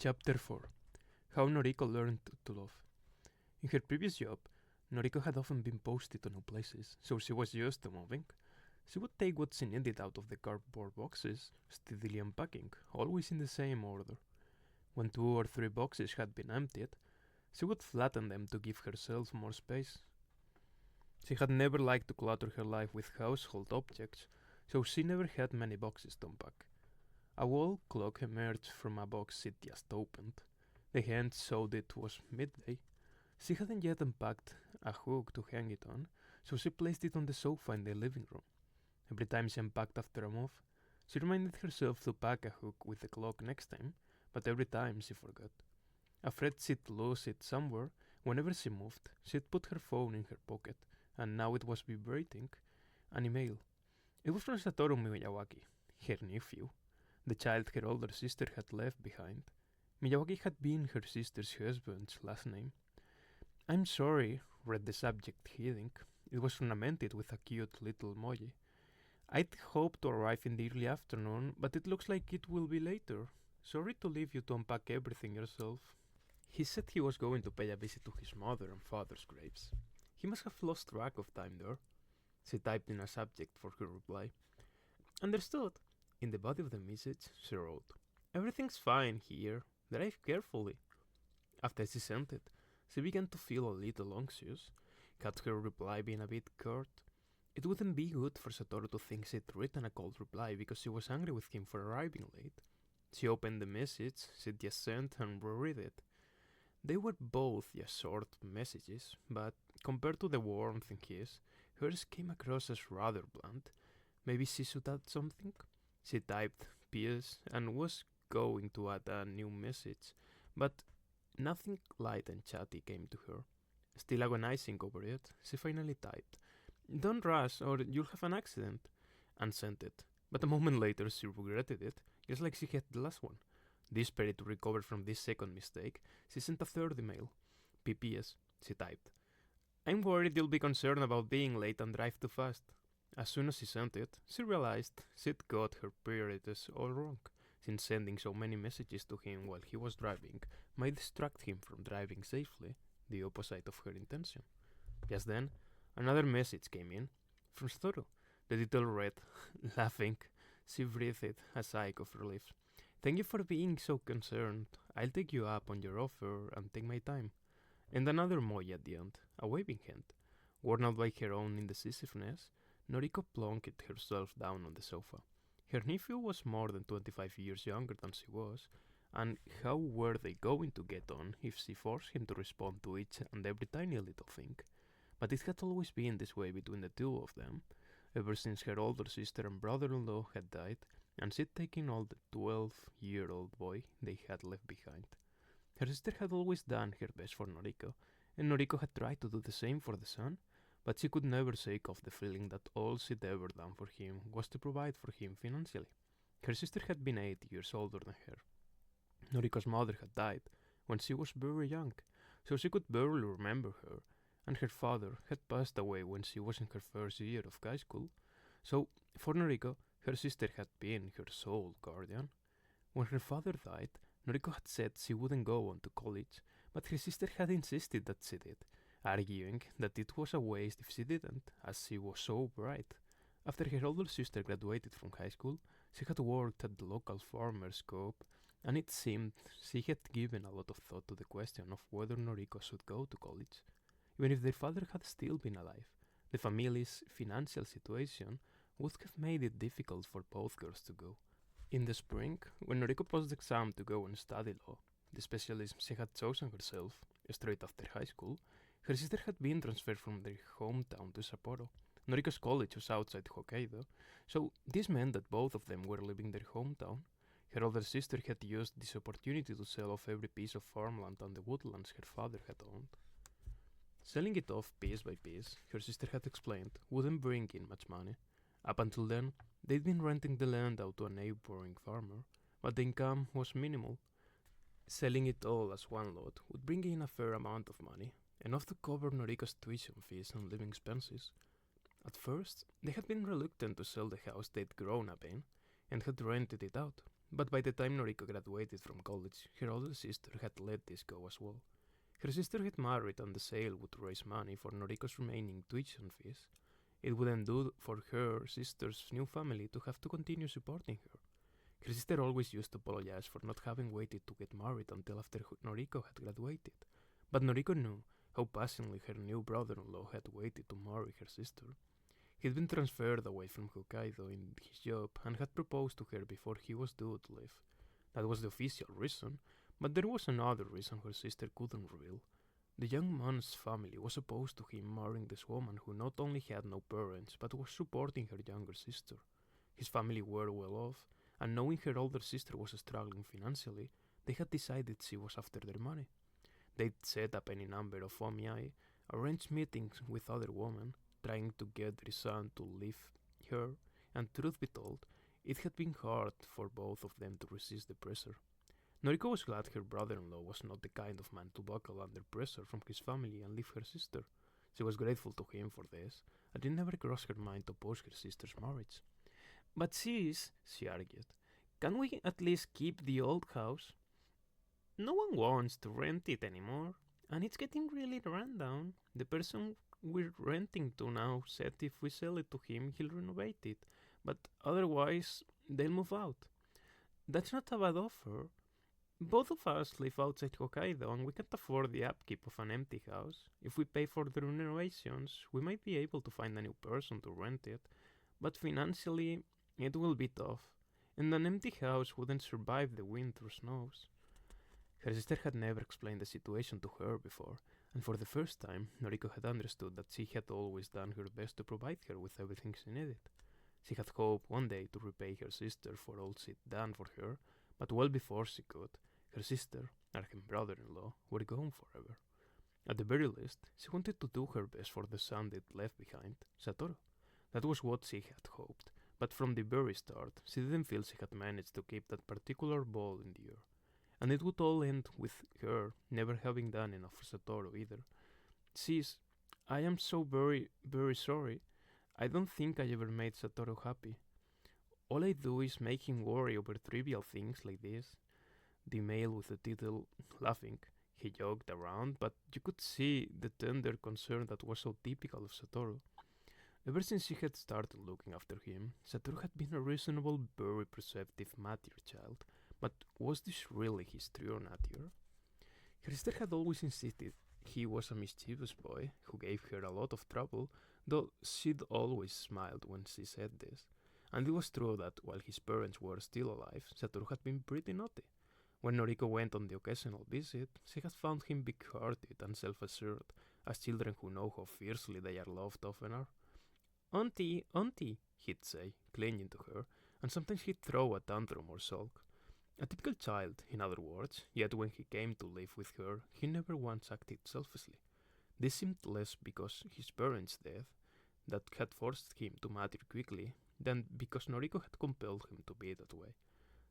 Chapter 4 How Noriko Learned to Love. In her previous job, Noriko had often been posted to new places, so she was used to moving. She would take what she needed out of the cardboard boxes, steadily unpacking, always in the same order. When 2 or 3 boxes had been emptied, she would flatten them to give herself more space. She had never liked to clutter her life with household objects, so she never had many boxes to unpack. A wall clock emerged from a box she'd just opened. The hand showed it was midday. She hadn't yet unpacked a hook to hang it on, so she placed it on the sofa in the living room. Every time she unpacked after a move, she reminded herself to pack a hook with the clock next time, but every time she forgot. Afraid she'd lose it somewhere, whenever she moved, she'd put her phone in her pocket, and now it was vibrating. An email. It was from Satoru Miyawaki, her nephew, the child her older sister had left behind. Miyawaki had been her sister's husband's last name. "I'm sorry," read the subject heading. It was ornamented with a cute little emoji. "I'd hoped to arrive in the early afternoon, but it looks like it will be later. Sorry to leave you to unpack everything yourself." He said he was going to pay a visit to his mother and father's graves. He must have lost track of time there. She typed in a subject for her reply. "Understood." In the body of the message, she wrote, "Everything's fine here. Drive carefully." After she sent it, she began to feel a little anxious. Had her reply been a bit curt? It wouldn't be good for Satoru to think she'd written a cold reply because she was angry with him for arriving late. She opened the message she'd just sent and reread it. They were both just short messages, but compared to the warmth in his, hers came across as rather blunt. Maybe she should add something? She typed PS and was going to add a new message, but nothing light and chatty came to her. Still agonizing over it, she finally typed, "Don't rush or you'll have an accident," and sent it. But a moment later she regretted it, just like she had the last one. Desperate to recover from this second mistake, she sent a third email. "PPS," she typed. "I'm worried you'll be concerned about being late and drive too fast." As soon as she sent it, she realized she'd got her priorities all wrong, since sending so many messages to him while he was driving might distract him from driving safely, the opposite of her intention. Just then, another message came in, from Satoru. The title read, Laughing. She breathed a sigh of relief. "Thank you for being so concerned. I'll take you up on your offer and take my time." And another emoji at the end, a waving hand. Worn out by her own indecisiveness, Noriko plunked herself down on the sofa. Her nephew was more than 25 years younger than she was, and how were they going to get on if she forced him to respond to each and every tiny little thing? But it had always been this way between the two of them, ever since her older sister and brother-in-law had died, and she'd taken on the 12-year-old boy they had left behind. Her sister had always done her best for Noriko, and Noriko had tried to do the same for the son, but she could never shake off the feeling that all she'd ever done for him was to provide for him financially. Her sister had been 8 years older than her. Noriko's mother had died when she was very young, so she could barely remember her, and her father had passed away when she was in her first year of high school, so for Noriko, her sister had been her sole guardian. When her father died, Noriko had said she wouldn't go on to college, but her sister had insisted that she did, arguing that it was a waste if she didn't, as she was so bright. After her older sister graduated from high school, she had worked at the local farmer's co-op, and it seemed she had given a lot of thought to the question of whether Noriko should go to college. Even if their father had still been alive, the family's financial situation would have made it difficult for both girls to go. In the spring, when Noriko passed the exam to go and study law, the specialism she had chosen herself, straight after high school, her sister had been transferred from their hometown to Sapporo. Noriko's college was outside Hokkaido, so this meant that both of them were leaving their hometown. Her older sister had used this opportunity to sell off every piece of farmland and the woodlands her father had owned. Selling it off piece by piece, her sister had explained, wouldn't bring in much money. Up until then, they'd been renting the land out to a neighboring farmer, but the income was minimal. Selling it all as one lot would bring in a fair amount of money, enough to cover Noriko's tuition fees and living expenses. At first, they had been reluctant to sell the house they'd grown up in, and had rented it out, But by the time Noriko graduated from college, her older sister had let this go as well. Her sister had married and the sale would raise money for Noriko's remaining tuition fees. It wouldn't do for her sister's new family to have to continue supporting her. Her sister always used to apologize for not having waited to get married until after Noriko had graduated. But Noriko knew how patiently her new brother-in-law had waited to marry her sister. He'd been transferred away from Hokkaido in his job and had proposed to her before he was due to leave. That was the official reason, but there was another reason her sister couldn't reveal. The young man's family was opposed to him marrying this woman who not only had no parents but was supporting her younger sister. His family were well off, and knowing her older sister was struggling financially, they had decided she was after their money. They'd set up any number of omiai, arranged meetings with other women, trying to get their son to leave her, and truth be told, it had been hard for both of them to resist the pressure. Noriko was glad her brother-in-law was not the kind of man to buckle under pressure from his family and leave her sister. She was grateful to him for this, and it never crossed her mind to oppose her sister's marriage. "But sis," she argued, "can we at least keep the old house? No one wants to rent it anymore, and it's getting really run down. The person we're renting to now said if we sell it to him, he'll renovate it, but otherwise, they'll move out. That's not a bad offer. Both of us live outside Hokkaido, and we can't afford the upkeep of an empty house. If we pay for the renovations, we might be able to find a new person to rent it, but financially, it will be tough, and an empty house wouldn't survive the winter snows." Her sister had never explained the situation to her before, and for the first time, Noriko had understood that she had always done her best to provide her with everything she needed. She had hoped one day to repay her sister for all she'd done for her, but well before she could, her sister and her brother-in-law were gone forever. At the very least, she wanted to do her best for the son they'd left behind, Satoru. That was what she had hoped, but from the very start, she didn't feel she had managed to keep that particular ball in the air. And it would all end with her never having done enough for Satoru either. "Sis, I am so very, very sorry. I don't think I ever made Satoru happy. All I do is make him worry over trivial things like this." The male with the title laughing, he joked around, but you could see the tender concern that was so typical of Satoru. Ever since she had started looking after him, Satoru had been a reasonable, very perceptive, mature child. But was this really his true nature? Her sister had always insisted he was a mischievous boy who gave her a lot of trouble, though she'd always smiled when she said this. And it was true that while his parents were still alive, Satoru had been pretty naughty. When Noriko went on the occasional visit, she had found him big-hearted and self-assured, as children who know how fiercely they are loved often are. "Auntie, auntie," he'd say, clinging to her, and sometimes he'd throw a tantrum or sulk. A typical child, in other words, yet when he came to live with her, he never once acted selfishly. This seemed less because his parents' death, that had forced him to mature quickly, than because Noriko had compelled him to be that way.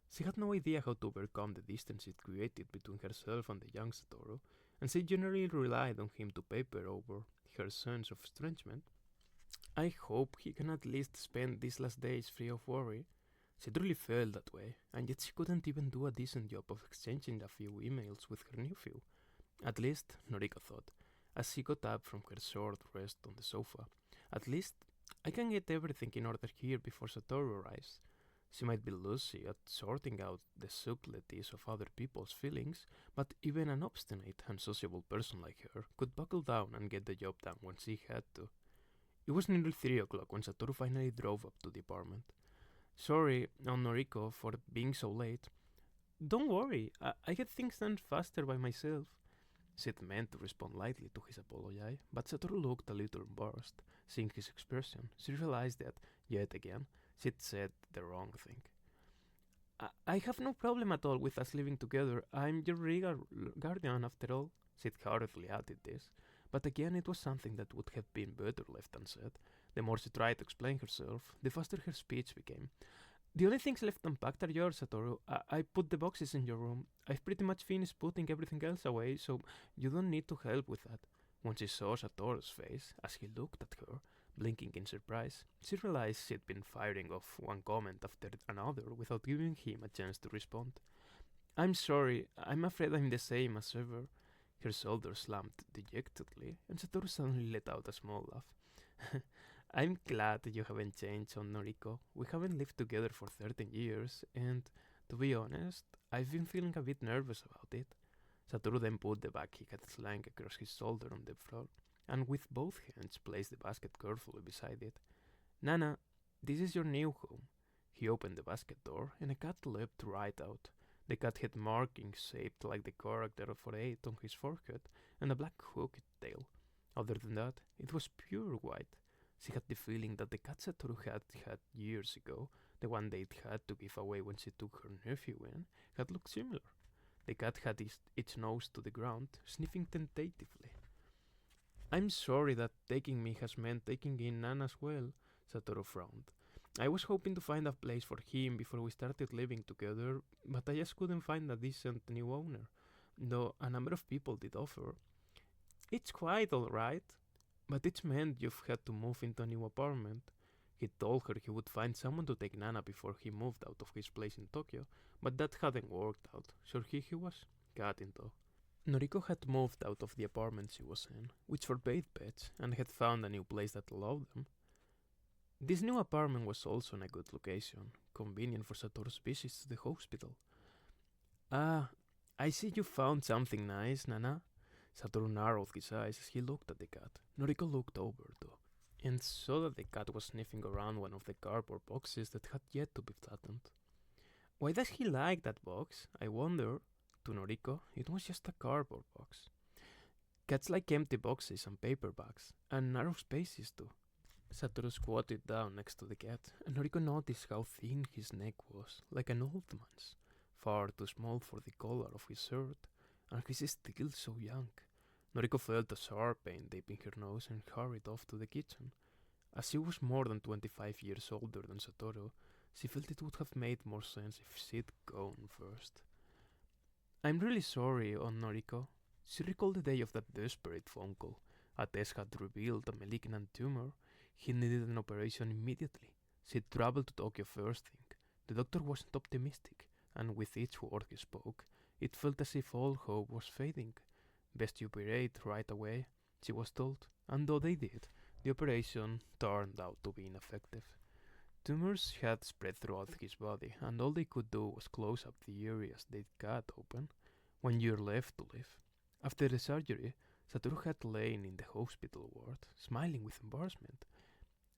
She had no idea how to overcome the distance it created between herself and the young Satoru, and she generally relied on him to paper over her sense of estrangement. "I hope he can at least spend these last days free of worry." She truly felt that way, and yet she couldn't even do a decent job of exchanging a few emails with her nephew. At least, Noriko thought, as she got up from her short rest on the sofa. "At least, I can get everything in order here before Satoru arrives." She might be loosey at sorting out the subtleties of other people's feelings, but even an obstinate and sociable person like her could buckle down and get the job done when she had to. It was nearly 3 o'clock when Satoru finally drove up to the apartment. "Sorry, Noriko, for being so late." "Don't worry, I get things done faster by myself." She'd meant to respond lightly to his apology, but Satoru looked a little embarrassed. Seeing his expression, she realized that, yet again, she'd said the wrong thing. I have no problem at all with us living together. I'm your regal guardian after all." She'd hurriedly added this, but again it was something that would have been better left unsaid. The more she tried to explain herself, the faster her speech became. "The only things left unpacked are yours, Satoru. I put the boxes in your room. I've pretty much finished putting everything else away, so you don't need to help with that." When she saw Satoru's face, as he looked at her, Blinking in surprise, she realized she'd been firing off one comment after another without giving him a chance to respond. I'm sorry, I'm afraid I'm the same as ever. Her shoulders slumped dejectedly, and Satoru suddenly let out a small laugh. I'm glad you haven't changed, on Noriko. We haven't lived together for 13 years, and to be honest, I've been feeling a bit nervous about it. Satoru then put the bag he had slung across his shoulder on the floor, and with both hands placed the basket carefully beside it. Nana, this is your new home. He opened the basket door, and a cat leapt right out. The cat had markings shaped like the character for 8 on his forehead, and a black hooked tail. Other than that, it was pure white. She had the feeling that the cat Satoru had had years ago, the one they'd had to give away when she took her nephew in, had looked similar. The cat had its nose to the ground, sniffing tentatively. I'm sorry that taking me has meant taking in Nan as well, Satoru frowned. I was hoping to find a place for him before we started living together, but I just couldn't find a decent new owner, though a number of people did offer. It's quite alright, but it's meant you've had to move into a new apartment. He told her he would find someone to take Nana before he moved out of his place in Tokyo, but that hadn't worked out, so here he was, cat in tow. Noriko had moved out of the apartment she was in, which forbade pets, and had found a new place that allowed them. This new apartment was also in a good location, convenient for Satoru's visits to the hospital. Ah, I see you found something nice, Nana. Satoru narrowed his eyes as he looked at the cat. Noriko looked over, though, and saw that the cat was sniffing around one of the cardboard boxes that had yet to be flattened. Why does he like that box, I wonder? To Noriko, it was just a cardboard box. Cats like empty boxes and paper bags, and narrow spaces too. Satoru squatted down next to the cat, and Noriko noticed how thin his neck was, like an old man's, far too small for the collar of his shirt, and he's still so young. Noriko felt a sharp pain deep in her nose and hurried off to the kitchen. As she was more than 25 years older than Satoru, she felt it would have made more sense if she'd gone first. I'm really sorry, Noriko. She recalled the day of that desperate phone call. A test had revealed a malignant tumor. He needed an operation immediately. She'd traveled to Tokyo first thing. The doctor wasn't optimistic, and with each word he spoke, it felt as if all hope was fading. Best you operate right away, she was told, and though they did, the operation turned out to be ineffective. Tumors had spread throughout his body, and all they could do was close up the areas they'd cut open. 1 year left to live. After the surgery, Satoru had lain in the hospital ward, smiling with embarrassment.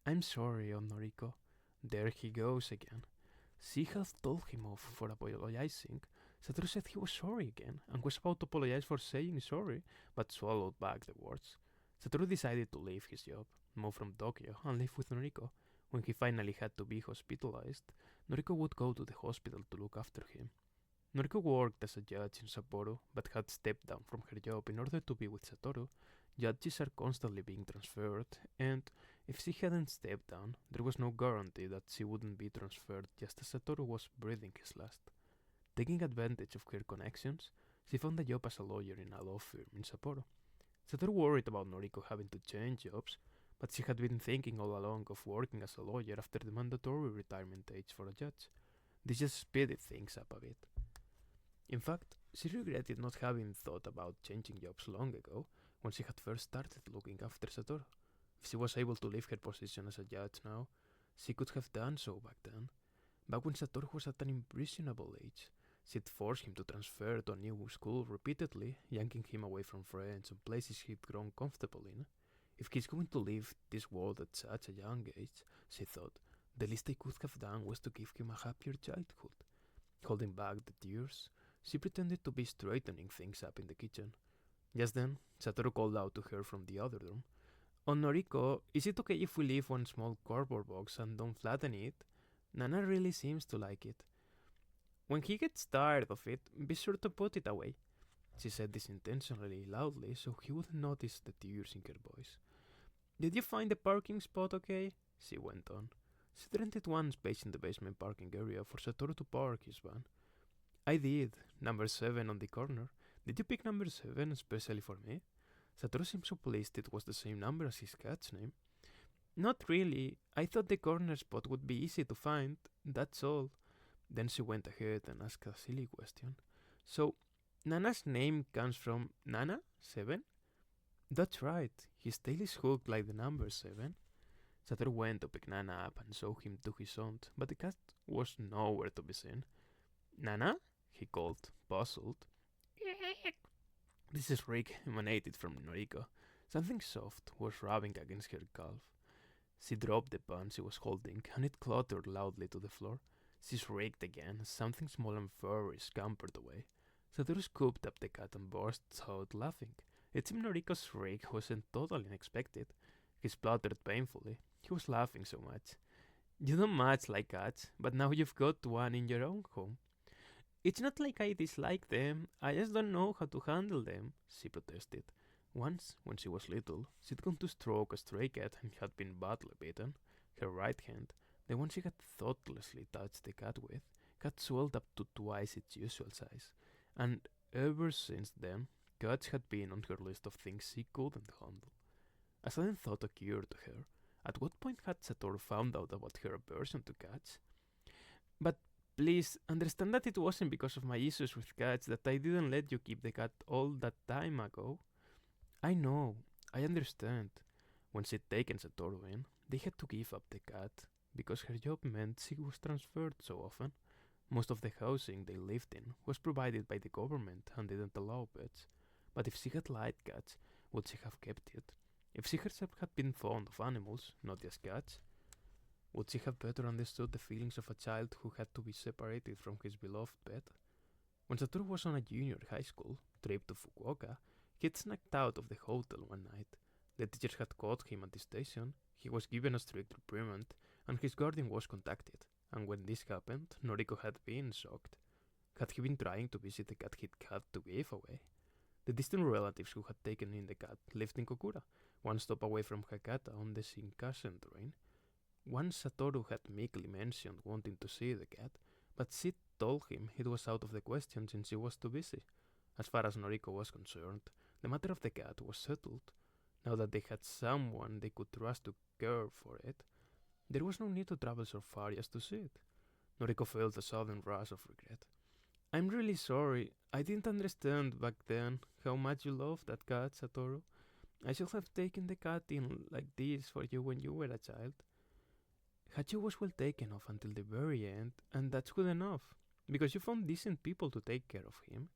I'm sorry, Noriko. There he goes again. She had told him off for apologizing. Satoru said he was sorry again, and was about to apologize for saying sorry, but swallowed back the words. Satoru decided to leave his job, move from Tokyo, and live with Noriko. When he finally had to be hospitalized, Noriko would go to the hospital to look after him. Noriko worked as a judge in Sapporo, but had stepped down from her job in order to be with Satoru. Judges are constantly being transferred, and if she hadn't stepped down, there was no guarantee that she wouldn't be transferred just as Satoru was breathing his last. Taking advantage of her connections, she found a job as a lawyer in a law firm in Sapporo. Satoru worried about Noriko having to change jobs, but she had been thinking all along of working as a lawyer after the mandatory retirement age for a judge. This just speeded things up a bit. In fact, she regretted not having thought about changing jobs long ago, when she had first started looking after Satoru. If she was able to leave her position as a judge now, she could have done so back then. Back when Satoru was at an impressionable age, she'd forced him to transfer to a new school repeatedly, yanking him away from friends and places he'd grown comfortable in. If he's going to leave this world at such a young age, she thought, the least I could have done was to give him a happier childhood. Holding back the tears, she pretended to be straightening things up in the kitchen. Just then, Satoru called out to her from the other room. Noriko, is it okay if we leave one small cardboard box and don't flatten it? Nana really seems to like it. When he gets tired of it, be sure to put it away. She said this intentionally loudly so he wouldn't notice the tears in her voice. Did you find the parking spot okay? She went on. She rented one space in the basement parking area for Satoru to park his van. I did. Number 7 on the corner. Did you pick number 7 especially for me? Satoru seemed so pleased it was the same number as his cat's name. Not really. I thought the corner spot would be easy to find, that's all. Then she went ahead and asked a silly question. So, Nana's name comes from Nana? 7? That's right. His tail is hooked like the number 7. Satoru went to pick Nana up and show him to his aunt, but the cat was nowhere to be seen. Nana? He called, puzzled. This shriek emanated from Noriko. Something soft was rubbing against her calf. She dropped the pan she was holding, and it clattered loudly to the floor. She shrieked again as something small and furry scampered away. Satoru scooped up the cat and burst out laughing. It seemed Noriko's shriek wasn't totally unexpected. He spluttered painfully. He was laughing so much. You don't much like cats, but now you've got one in your own home. It's not like I dislike them, I just don't know how to handle them, she protested. Once, when she was little, she'd gone to stroke a stray cat and had been badly bitten. Her right hand, the one she had thoughtlessly touched the cat with, had swelled up to twice its usual size, and ever since then, cats had been on her list of things she couldn't handle. A sudden thought occurred to her. At what point had Satoru found out about her aversion to cats? But please, understand that it wasn't because of my issues with cats that I didn't let you keep the cat all that time ago. I know, I understand. When she'd taken Satoru in, they had to give up the cat because her job meant she was transferred so often. Most of the housing they lived in was provided by the government and didn't allow pets. But if she had liked cats, would she have kept it? If she herself had been fond of animals, not just cats, would she have better understood the feelings of a child who had to be separated from his beloved pet? When Satoru was on a junior high school trip to Fukuoka, he had snuck out of the hotel one night. The teachers had caught him at the station, he was given a strict reprimand, and his guardian was contacted. And when this happened, Noriko had been shocked. Had he been trying to visit the cat he'd had to give away? The distant relatives who had taken in the cat lived in Kokura, one stop away from Hakata on the Shinkansen train. Once Satoru had meekly mentioned wanting to see the cat, but she told him it was out of the question since he was too busy. As far as Noriko was concerned, the matter of the cat was settled. Now that they had someone they could trust to care for it, there was no need to travel so far just to see it. Noriko felt a sudden rush of regret. I'm really sorry. I didn't understand back then how much you loved that cat, Satoru. I should have taken the cat in like this for you when you were a child. Hachi was well taken of until the very end, and that's good enough, because you found decent people to take care of him.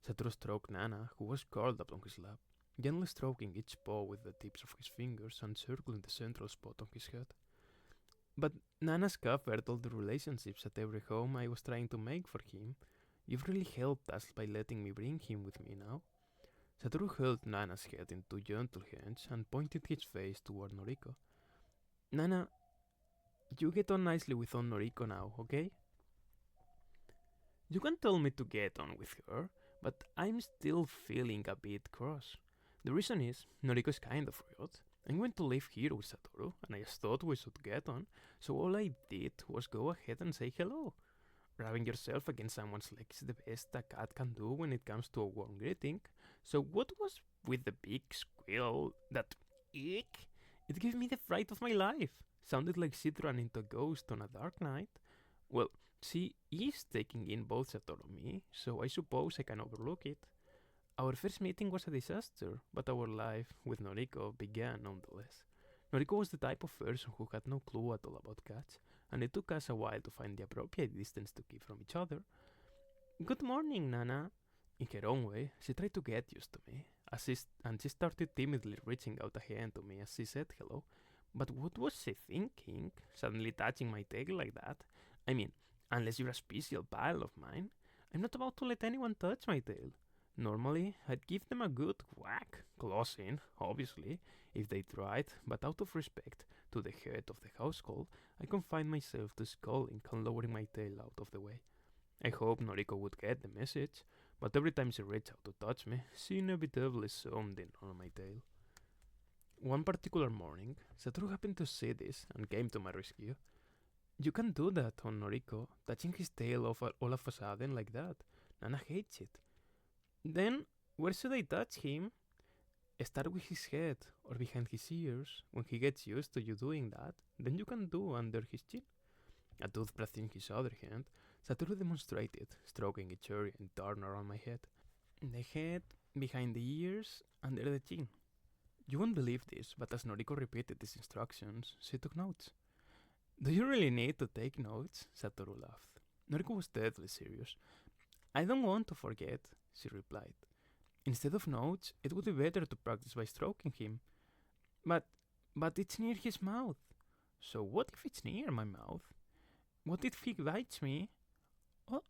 Satoru stroked Nana, who was curled up on his lap, gently stroking each paw with the tips of his fingers and circling the central spot on his head. But Nana's covered all the relationships at every home I was trying to make for him. You've really helped us by letting me bring him with me now. Satoru held Nana's head in two gentle hands and pointed his face toward Noriko. Nana, you get on nicely with Noriko now, okay? You can tell me to get on with her, but I'm still feeling a bit cross. The reason is, Noriko is kind of rude. I'm going to leave here with Satoru, and I just thought we should get on, so all I did was go ahead and say hello. Rubbing yourself against someone's leg is the best a cat can do when it comes to a warm greeting. So what was with the big squeal? That eek? It gave me the fright of my life. Sounded like she'd run into a ghost on a dark night. Well, she is taking in both Satoru and me, so I suppose I can overlook it. Our first meeting was a disaster, but our life with Noriko began nonetheless. Noriko was the type of person who had no clue at all about cats, and it took us a while to find the appropriate distance to keep from each other. Good morning, Nana. In her own way, she tried to get used to me, and she started timidly reaching out a hand to me as she said hello. But what was she thinking, suddenly touching my tail like that? I mean, unless you're a special pal of mine, I'm not about to let anyone touch my tail. Normally, I'd give them a good whack, close in, obviously, if they tried, but out of respect to the head of the household, I confined myself to sculling and lowering my tail out of the way. I hoped Noriko would get the message, but every time she reached out to touch me, she inevitably zoomed in on my tail. One particular morning, Satoru happened to see this and came to my rescue. You can't do that on Noriko, touching his tail all of a sudden like that. Nana hates it. Then, where should I touch him? Start with his head or behind his ears. When he gets used to you doing that, then you can do under his chin. A toothbrush in his other hand, Satoru demonstrated, stroking each area in turn around my head. The head, behind the ears, under the chin. You won't believe this, but as Noriko repeated these instructions, she took notes. Do you really need to take notes? Satoru laughed. Noriko was deadly serious. I don't want to forget, she replied. Instead of notes, it would be better to practice by stroking him. But it's near his mouth. So what if it's near my mouth? What if he bites me? Oh,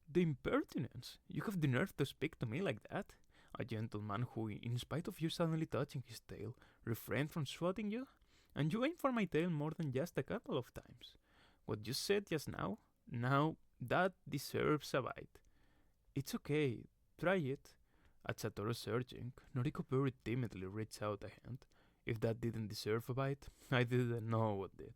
the impertinence! You have the nerve to speak to me like that? A gentleman who, in spite of you suddenly touching his tail, refrained from swatting you? And you aimed for my tail more than just a couple of times. What you said just now? Now, that deserves a bite. It's okay, try it. At Satoru's urging, Noriko very timidly reached out a hand. If that didn't deserve a bite, I didn't know what did.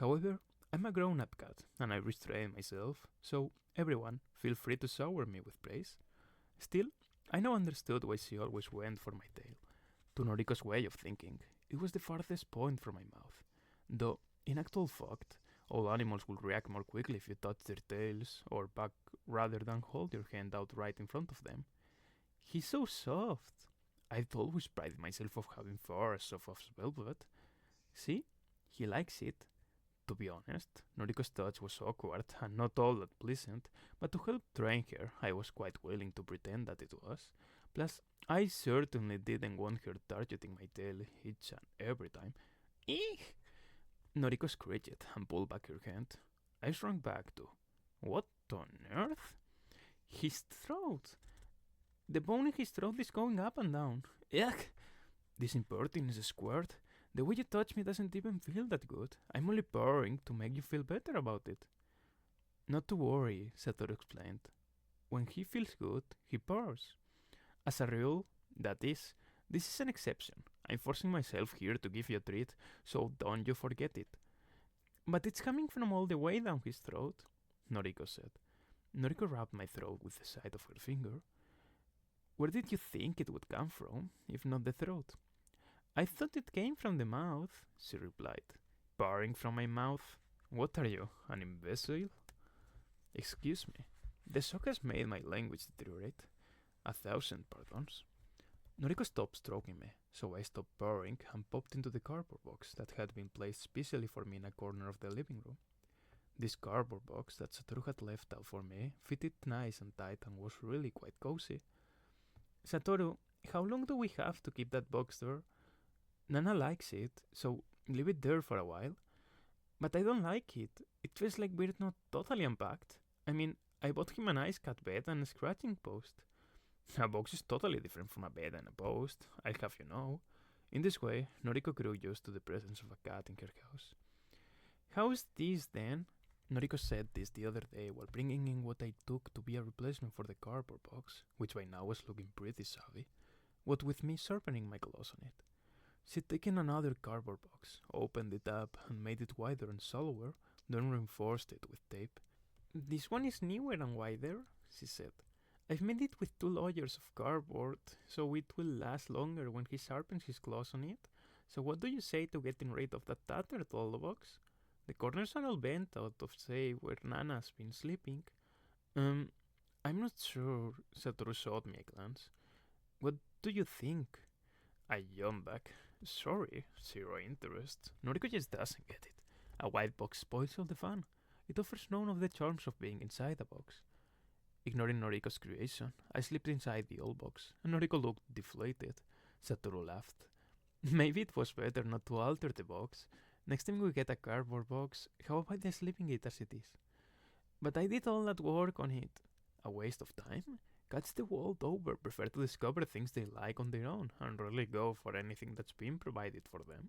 However, I'm a grown-up cat, and I restrain myself, so everyone, feel free to shower me with praise. Still, I now understood why she always went for my tail. To Noriko's way of thinking, it was the farthest point from my mouth. Though, in actual fact, all animals will react more quickly if you touch their tails or back rather than hold your hand out right in front of them. He's so soft. I've always prided myself of having fur as soft as velvet. See? He likes it. To be honest, Noriko's touch was awkward and not all that pleasant, but to help train her, I was quite willing to pretend that it was. Plus, I certainly didn't want her targeting my tail each and every time. Eek! Noriko screeched and pulled back her hand. I shrunk back too. What on earth? His throat! The bone in his throat is going up and down. Yuck! This impertinence is squared. The way you touch me doesn't even feel that good. I'm only purring to make you feel better about it. Not to worry, Satoru explained. When he feels good, he purrs. As a rule, this is an exception. I'm forcing myself here to give you a treat, so don't you forget it. But it's coming from all the way down his throat, Noriko said. Noriko rubbed my throat with the side of her finger. Where did you think it would come from, if not the throat? I thought it came from the mouth, she replied. Purring from my mouth? What are you, an imbecile? Excuse me. The shock has made my language deteriorate. 1,000 pardons. Noriko stopped stroking me, so I stopped purring and popped into the cardboard box that had been placed specially for me in a corner of the living room. This cardboard box that Satoru had left out for me fitted nice and tight and was really quite cozy. Satoru, how long do we have to keep that box there? Nana likes it, so leave it there for a while. But I don't like it. It feels like we're not totally unpacked. I mean, I bought him a nice cat bed and a scratching post. A box is totally different from a bed and a post, I'll have you know. In this way, Noriko grew used to the presence of a cat in her house. How's this then? Noriko said this the other day while bringing in what I took to be a replacement for the cardboard box, which by now was looking pretty savvy, what with me sharpening my claws on it. She'd taken another cardboard box, opened it up and made it wider and shallower, then reinforced it with tape. This one is newer and wider, she said. I've made it with 2 layers of cardboard, so it will last longer when he sharpens his claws on it. So what do you say to getting rid of that tattered old box? The corners are all bent out of, say, where Nana's been sleeping. I'm not sure, Satoru shot me a glance. What do you think? I yawned back. Sorry, zero interest. Noriko just doesn't get it. A white box spoils all the fun. It offers none of the charms of being inside a box. Ignoring Noriko's creation, I slipped inside the old box, and Noriko looked deflated. Satoru laughed. Maybe it was better not to alter the box. Next time we get a cardboard box, how about just leaving it as it is? But I did all that work on it. A waste of time? Cats the world over prefer to discover things they like on their own and rarely go for anything that's been provided for them.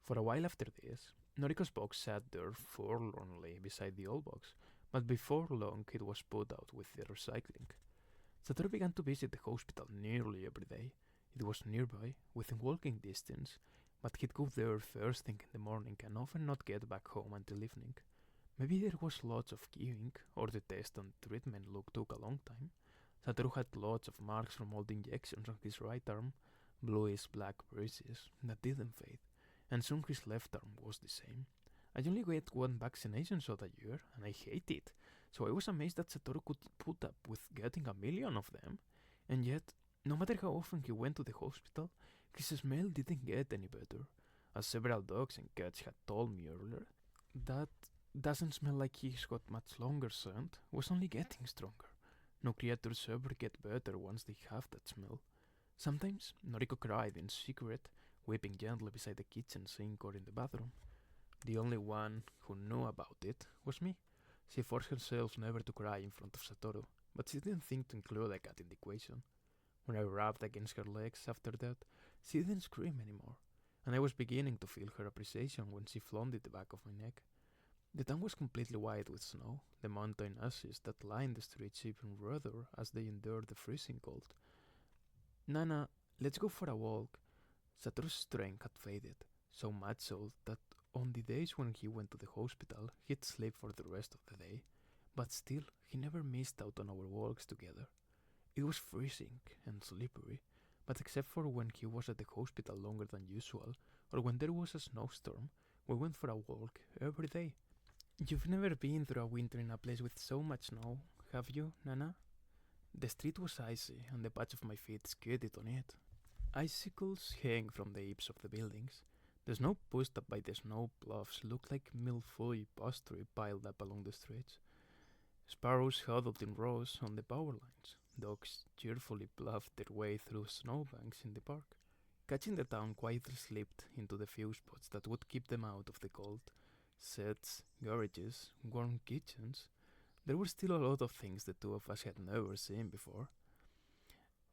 For a while after this, Noriko's box sat there forlornly beside the old box, but before long it was put out with the recycling. Satoru began to visit the hospital nearly every day. It was nearby, within walking distance, but he'd go there first thing in the morning and often not get back home until evening. Maybe there was lots of queuing, or the test and treatment took a long time. Satoru had lots of marks from all the injections on his right arm, bluish black bruises that didn't fade, and soon his left arm was the same. I only get one vaccination shot a year, and I hate it, so I was amazed that Satoru could put up with getting a million of them, and yet, no matter how often he went to the hospital, his smell didn't get any better. As several dogs and cats had told me earlier, that doesn't smell like he's got much longer scent, was only getting stronger. No creatures ever get better once they have that smell. Sometimes Noriko cried in secret, weeping gently beside the kitchen sink or in the bathroom. The only one who knew about it was me. She forced herself never to cry in front of Satoru, but she didn't think to include a cat in the equation. When I rubbed against her legs after that, she didn't scream anymore, and I was beginning to feel her appreciation when she fondled the back of my neck. The town was completely white with snow, the mountain ashes that lined the streets even redder as they endured the freezing cold. Nana, let's go for a walk. Satoru's strength had faded, so much so that on the days when he went to the hospital, he'd sleep for the rest of the day, but still, he never missed out on our walks together. It was freezing and slippery, but except for when he was at the hospital longer than usual, or when there was a snowstorm, we went for a walk every day. You've never been through a winter in a place with so much snow, have you, Nana? The street was icy, and the patch of my feet skidded on it. Icicles hang from the eaves of the buildings. The snow pushed up by the snow bluffs looked like milfoil pastry piled up along the streets. Sparrows huddled in rows on the power lines. Dogs cheerfully ploughed their way through snowbanks in the park. Cats in the town quietly slipped into the few spots that would keep them out of the cold. Sets, garages, warm kitchens. There were still a lot of things the two of us had never seen before.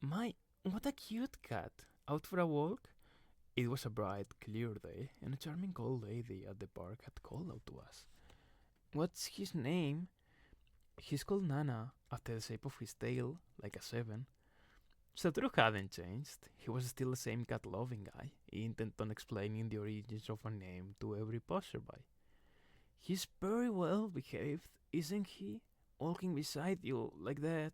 My, what a cute cat! Out for a walk? It was a bright, clear day, and a charming old lady at the park had called out to us. What's his name? He's called Nana, after the shape of his tail, like a 7. Satoru hadn't changed. He was still the same cat-loving guy, intent on explaining the origins of a name to every passerby. He's very well behaved, isn't he? Walking beside you like that,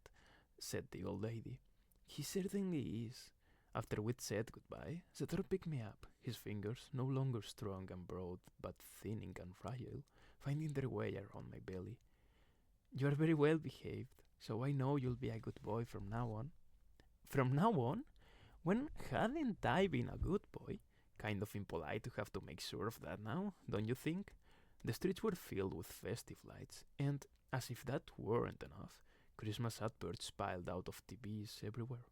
said the old lady. He certainly is. After we'd said goodbye, Satoru picked me up, his fingers, no longer strong and broad, but thinning and fragile, finding their way around my belly. You're very well behaved, so I know you'll be a good boy from now on. From now on? When hadn't I been a good boy? Kind of impolite to have to make sure of that now, don't you think? The streets were filled with festive lights, and, as if that weren't enough, Christmas adverts piled out of TVs everywhere.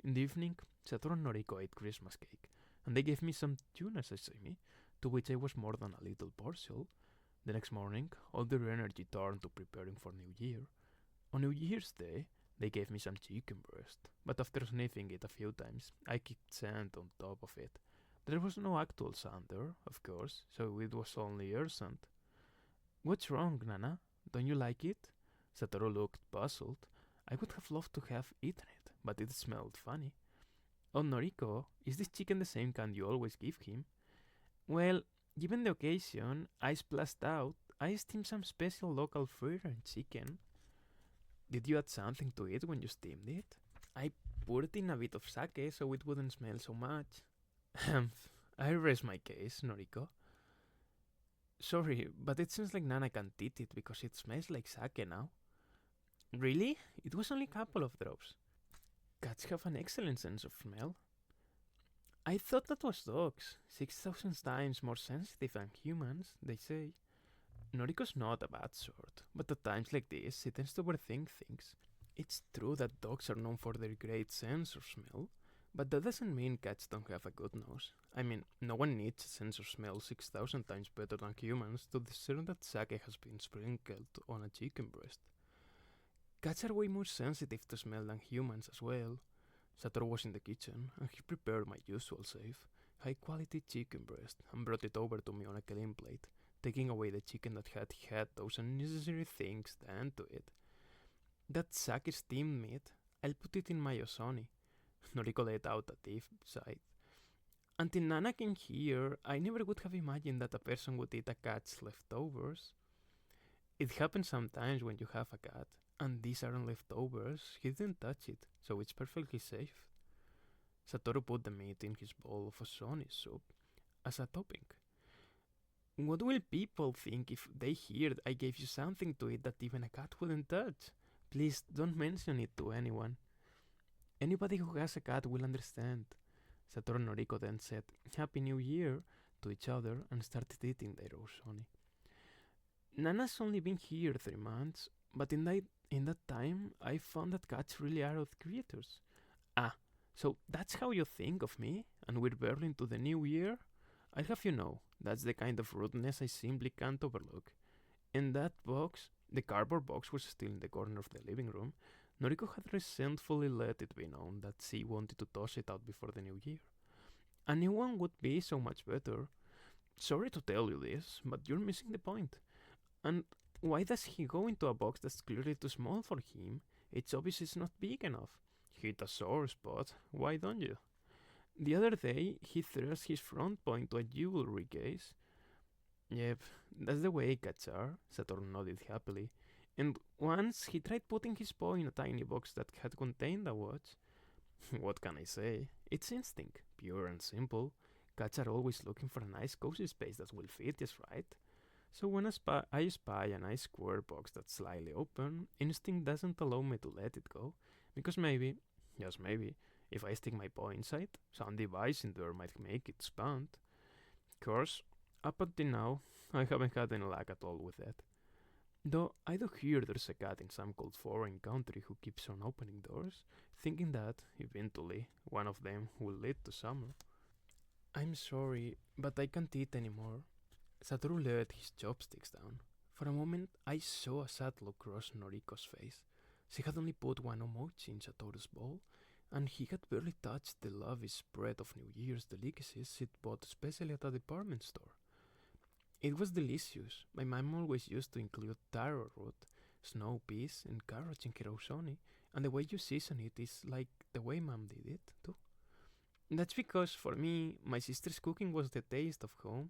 In the evening, Satoru and Noriko ate Christmas cake, and they gave me some tuna sashimi, to which I was more than a little partial. The next morning, all their energy turned to preparing for New Year. On New Year's Day, they gave me some chicken breast, but after sniffing it a few times, I kicked sand on top of it. There was no actual sand there, of course, so it was only air sand. What's wrong, Nana? Don't you like it? Satoru looked puzzled. I would have loved to have eaten it, but it smelled funny. Oh, Noriko, is this chicken the same kind you always give him? Well, given the occasion, I splashed out. I steamed some special local fruit and chicken. Did you add something to it when you steamed it? I put it in a bit of sake so it wouldn't smell so much. I rest my case, Noriko. Sorry, but it seems like Nana can't eat it because it smells like sake now. Really? It was only a couple of drops. Cats have an excellent sense of smell. I thought that was dogs, 6,000 times more sensitive than humans, they say. Noriko's not a bad sort, but at times like this, she tends to overthink things. It's true that dogs are known for their great sense of smell, but that doesn't mean cats don't have a good nose. I mean, no one needs a sense of smell 6,000 times better than humans to discern that sake has been sprinkled on a chicken breast. Cats are way more sensitive to smell than humans as well. Satoru was in the kitchen, and he prepared my usual safe, high-quality chicken breast, and brought it over to me on a clean plate, taking away the chicken that had those unnecessary things done to it. That sake steamed meat, I'll put it in my osoni. Noriko let out a deep sigh. Until Nana came here, I never would have imagined that a person would eat a cat's leftovers. It happens sometimes when you have a cat, and these aren't leftovers. He didn't touch it, so it's perfectly safe. Satoru put the meat in his bowl of osoni soup as a topping. What will people think if they hear I gave you something to eat that even a cat wouldn't touch? Please don't mention it to anyone. Anybody who has a cat will understand. Satoru and Noriko then said Happy New Year to each other and started eating their osoni. Nana's only been here 3 months, but in that time I found that cats really are odd creatures. Ah, so that's how you think of me, and we're barely into the new year? I'll have you know, that's the kind of rudeness I simply can't overlook. And that box, the cardboard box, was still in the corner of the living room. Noriko had resentfully let it be known that she wanted to toss it out before the new year. A new one would be so much better. Sorry to tell you this, but you're missing the point. And why does he go into a box that's clearly too small for him? It's obvious it's not big enough. Hit a sore spot, why don't you? The other day, he thrust his front paw into a jewelry case. Yep, that's the way cats are, Satoru nodded happily. And once he tried putting his paw in a tiny box that had contained a watch. What can I say? It's instinct, pure and simple. Cats are always looking for a nice cozy space that will fit just right. So when I spy a nice square box that's slightly open, instinct doesn't allow me to let it go, because maybe, just maybe, if I stick my paw inside, some device in there might make it expand. Of course, up until now, I haven't had any luck at all with that. Though I do hear there's a cat in some cold foreign country who keeps on opening doors, thinking that, eventually, one of them will lead to summer. I'm sorry, but I can't eat anymore. Satoru laid his chopsticks down. For a moment, I saw a sad look cross Noriko's face. She had only put one omochi in Satoru's bowl, and he had barely touched the lavish spread of New Year's delicacies she'd bought especially at a department store. It was delicious. My mom always used to include taro root, snow peas, and carrots in her osoni, and the way you season it is like the way mom did it, too. That's because, for me, my sister's cooking was the taste of home.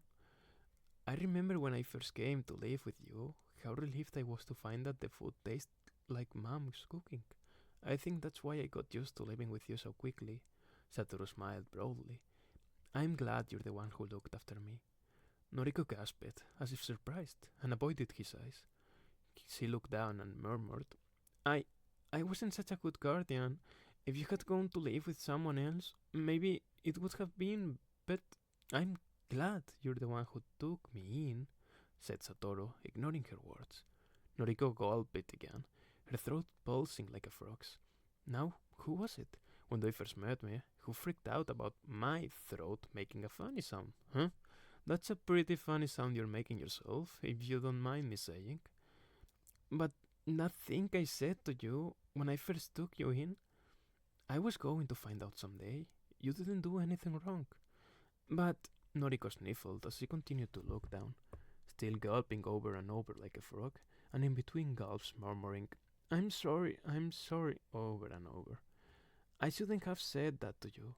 I remember when I first came to live with you, how relieved I was to find that the food tasted like mom's cooking. I think that's why I got used to living with you so quickly. Satoru smiled broadly. I'm glad you're the one who looked after me. Noriko gasped, as if surprised, and avoided his eyes. She looked down and murmured, I wasn't such a good guardian. If you had gone to live with someone else, maybe it would have been, but I'm glad you're the one who took me in, said Satoru, ignoring her words. Noriko gulped again, her throat pulsing like a frog's. Now, who was it, when they first met me, who freaked out about my throat making a funny sound, huh? That's a pretty funny sound you're making yourself, if you don't mind me saying. But that thing I said to you when I first took you in, I was going to find out someday. You didn't do anything wrong. But Noriko sniffled as she continued to look down, still gulping over and over like a frog, and in between gulps murmuring, I'm sorry, over and over. I shouldn't have said that to you.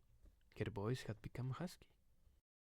Her voice had become husky.